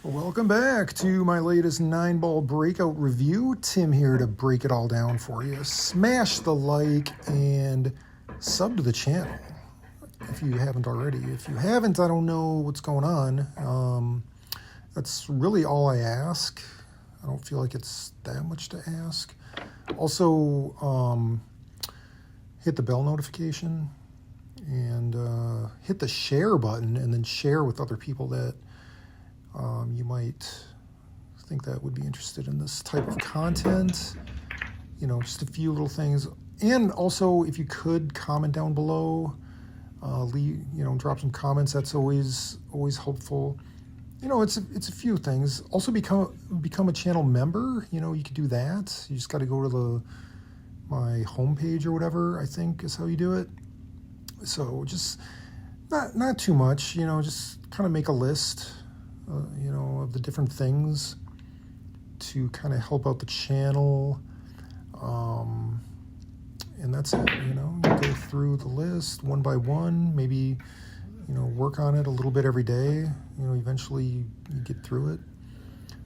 Welcome back to my latest 9-ball breakout review. Tim here to break it all down for you. Smash the like and sub to the channel if you haven't already. If you haven't, I don't know what's going on. That's really all I ask. I don't feel like it's that much to ask. Also, hit the bell notification and hit the share button and then share with other people that you might think that would be interested in this type of content. You know, just a few little things. And also, if you could comment down below, drop some comments. That's always helpful. You know, it's a few things. Also, become a channel member. You know, you could do that. You just got to go to my homepage or whatever, I think is how you do it. So just not too much. You know, just kind of make a list. Of the different things to kind of help out the channel. And that's it, you go through the list one by one, maybe, work on it a little bit every day. Eventually you get through it.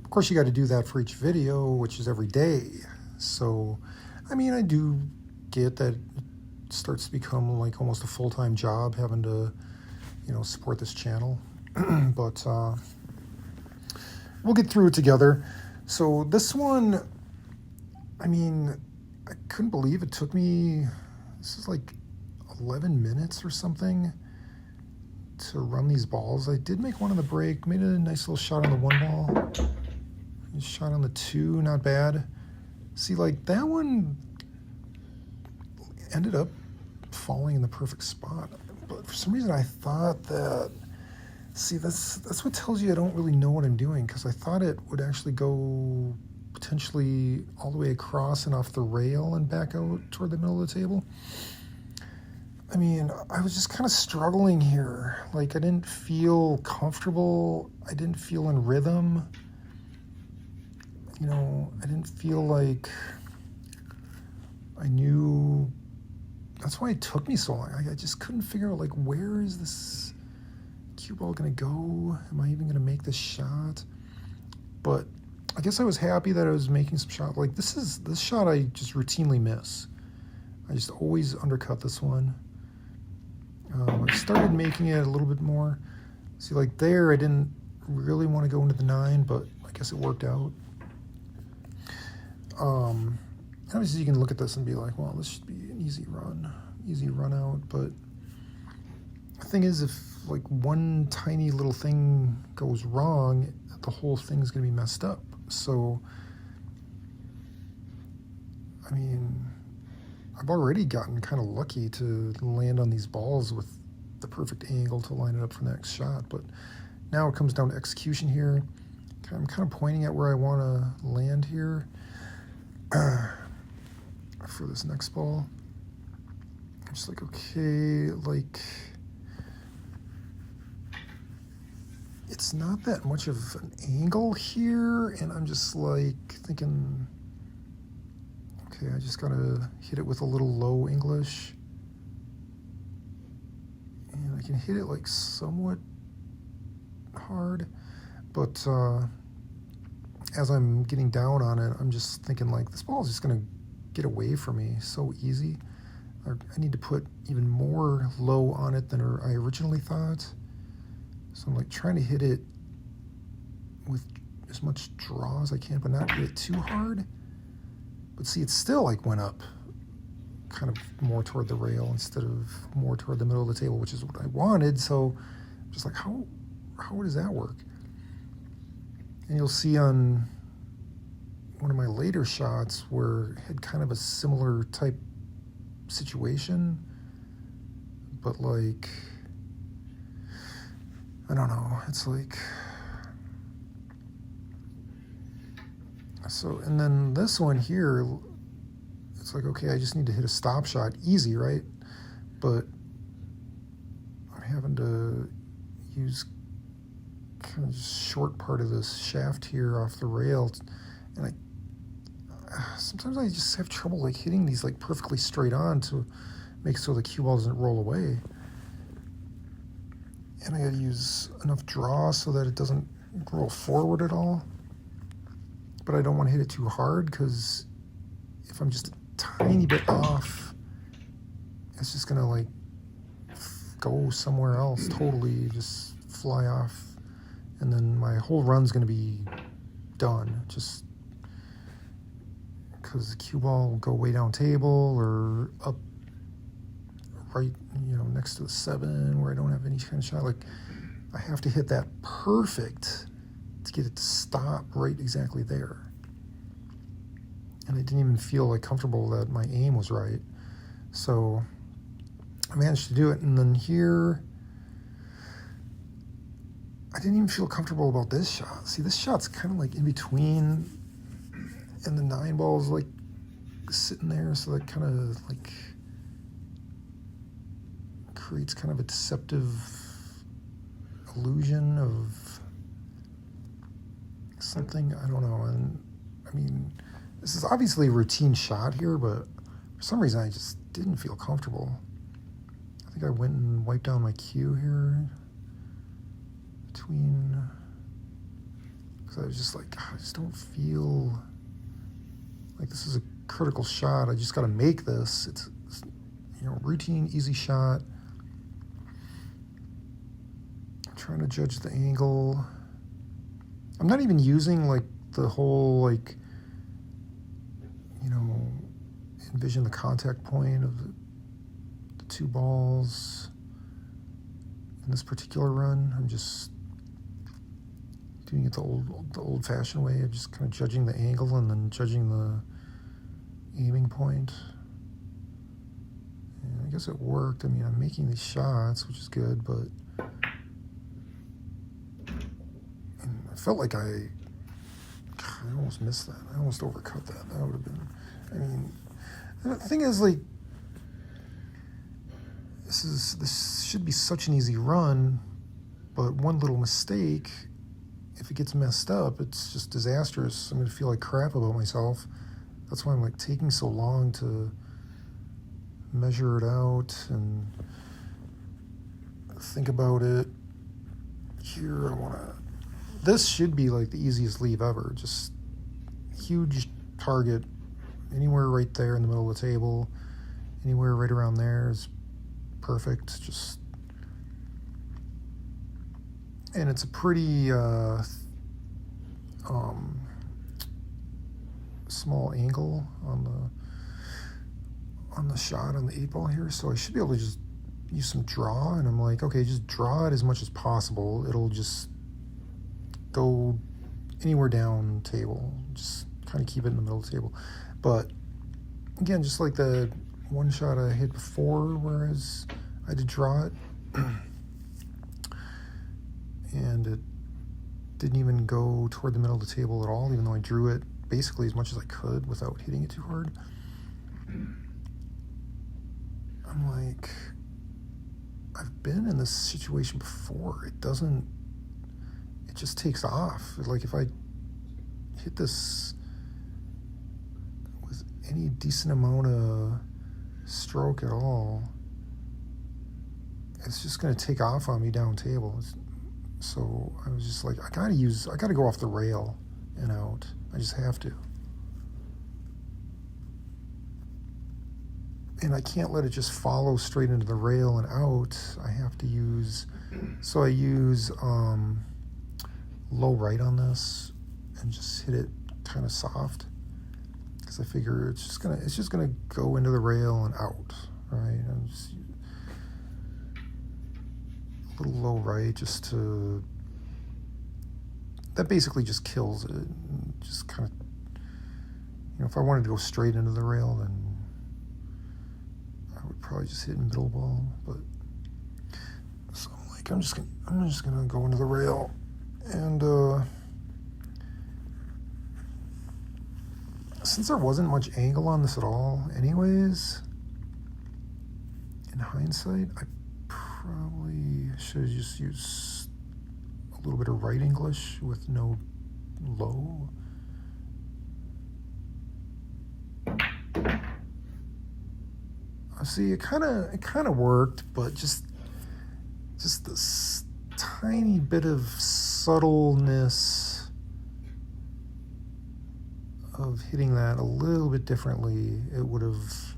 Of course, you got to do that for each video, which is every day. So, I do get that it starts to become like almost a full-time job having to, support this channel. But, we'll get through it together. So this one, I couldn't believe it took me, this is like 11 minutes or something to run these balls. I did make one on the break, made a nice little shot on the one ball. Shot on the two, not bad. See, like that one ended up falling in the perfect spot. But for some reason I thought that, see, that's what tells you I don't really know what I'm doing, because I thought it would actually go potentially all the way across and off the rail and back out toward the middle of the table. I was just kind of struggling here. Like, I didn't feel comfortable. I didn't feel in rhythm. I didn't feel like I knew. That's why it took me so long. I just couldn't figure out, like, where is this cue ball gonna go? Am I even gonna make this shot? But I guess I was happy that I was making some shots. Like this shot I just routinely miss. I just always undercut this one. I started making it a little bit more. See, like there I didn't really want to go into the 9, but I guess it worked out. Obviously you can look at this and be like, well, this should be an easy run out, but the thing is, if like one tiny little thing goes wrong, the whole thing's going to be messed up. So, I've already gotten kind of lucky to land on these balls with the perfect angle to line it up for the next shot. But now it comes down to execution here. I'm kind of pointing at where I want to land here for this next ball. I'm just like, okay, like, it's not that much of an angle here, and I'm just like thinking, okay, I just gotta hit it with a little low English, and I can hit it like somewhat hard, but as I'm getting down on it, I'm just thinking like this ball is just gonna get away from me so easy. I need to put even more low on it than I originally thought. So I'm like trying to hit it with as much draw as I can, but not hit it too hard. But see, it still like went up kind of more toward the rail instead of more toward the middle of the table, which is what I wanted. So I'm just like, how does that work? And you'll see on one of my later shots where it had kind of a similar type situation, but like, I don't know, it's like, so, and then this one here, it's like, okay, I just need to hit a stop shot, easy, right? But I'm having to use kind of just short part of this shaft here off the rail, and sometimes I just have trouble like hitting these like perfectly straight on to make so the cue ball doesn't roll away. And I gotta use enough draw so that it doesn't roll forward at all. But I don't want to hit it too hard because if I'm just a tiny bit off, it's just gonna like go somewhere else totally, just fly off, and then my whole run's gonna be done. Just because the cue ball will go way down table or up right, next to the 7 where I don't have any kind of shot. Like, I have to hit that perfect to get it to stop right exactly there. And I didn't even feel like comfortable that my aim was right. So I managed to do it. And then here, I didn't even feel comfortable about this shot. See, this shot's kind of like in between, and the 9 ball's like sitting there, so that kind of like creates kind of a deceptive illusion of something. I don't know. And I mean, this is obviously a routine shot here, but for some reason I just didn't feel comfortable. I think I went and wiped down my cue here between, because I was just like, I just don't feel like this is a critical shot. I just got to make this. It's routine, easy shot. I'm trying to judge the angle. I'm not even using like the whole like, envision the contact point of the 2 balls in this particular run. I'm just doing it the old-fashioned way of just kind of judging the angle and then judging the aiming point. And I guess it worked. I mean, I'm making these shots, which is good, but I felt like I almost missed that. I almost overcut that. That would have been, I mean, the thing is, like, this should be such an easy run, but one little mistake, if it gets messed up, it's just disastrous. I'm going to feel like crap about myself. That's why I'm like taking so long to measure it out and think about it. Here, this should be like the easiest leave ever. Just huge target, anywhere right there in the middle of the table, anywhere right around there is perfect. And it's a pretty small angle on the shot on the 8 ball here, so I should be able to just use some draw. And I'm like, okay, just draw it as much as possible. It'll just go anywhere down table. Just kind of keep it in the middle of the table. But again, just like the one shot I hit before, whereas I did draw it, and it didn't even go toward the middle of the table at all, even though I drew it basically as much as I could without hitting it too hard. I'm like, I've been in this situation before. It just takes off. Like, if I hit this with any decent amount of stroke at all, it's just going to take off on me down table. So I was just like, I gotta go off the rail and out. I just have to. And I can't let it just follow straight into the rail and out. I have to use, so I use low right on this and just hit it kind of soft, because I figure it's just gonna go into the rail and out, right? I'm just a little low right, just to, that basically just kills it. Just kind of, if I wanted to go straight into the rail, then I would probably just hit middle ball. But so I'm like, I'm just gonna go into the rail. And since there wasn't much angle on this at all anyways, in hindsight, I probably should have just used a little bit of right English with no low. See, it kind of worked, but just this tiny bit of subtleness of hitting that a little bit differently, it would have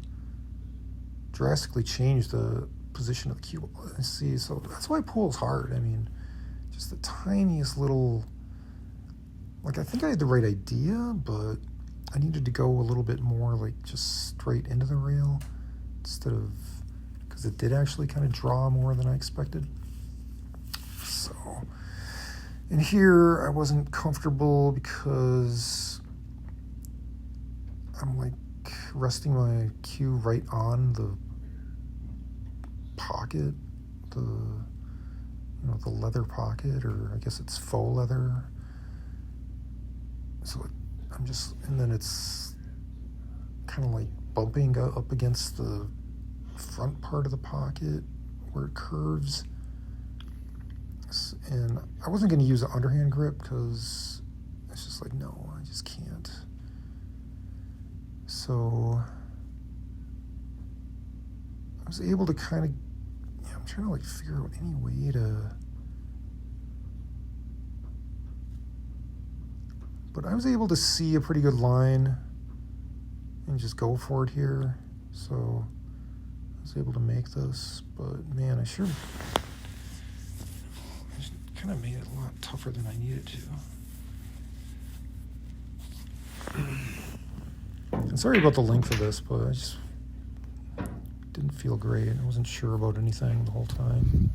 drastically changed the position of the cue ball. See, so that's why pool's hard. I mean, just the tiniest little, like, I think I had the right idea, but I needed to go a little bit more like just straight into the rail instead of, because it did actually kind of draw more than I expected. So, and here I wasn't comfortable because I'm like resting my cue right on the pocket, the leather pocket, or I guess it's faux leather. So I'm just, and then it's kind of like bumping up against the front part of the pocket where it curves. And I wasn't going to use an underhand grip because it's just like, no, I just can't. So I was able to kind of, I'm trying to like figure out any way to, but I was able to see a pretty good line and just go for it here. So I was able to make this, but man, I just kind of made it a lot tougher than I needed to. And sorry about the length of this, but I just didn't feel great. I wasn't sure about anything the whole time.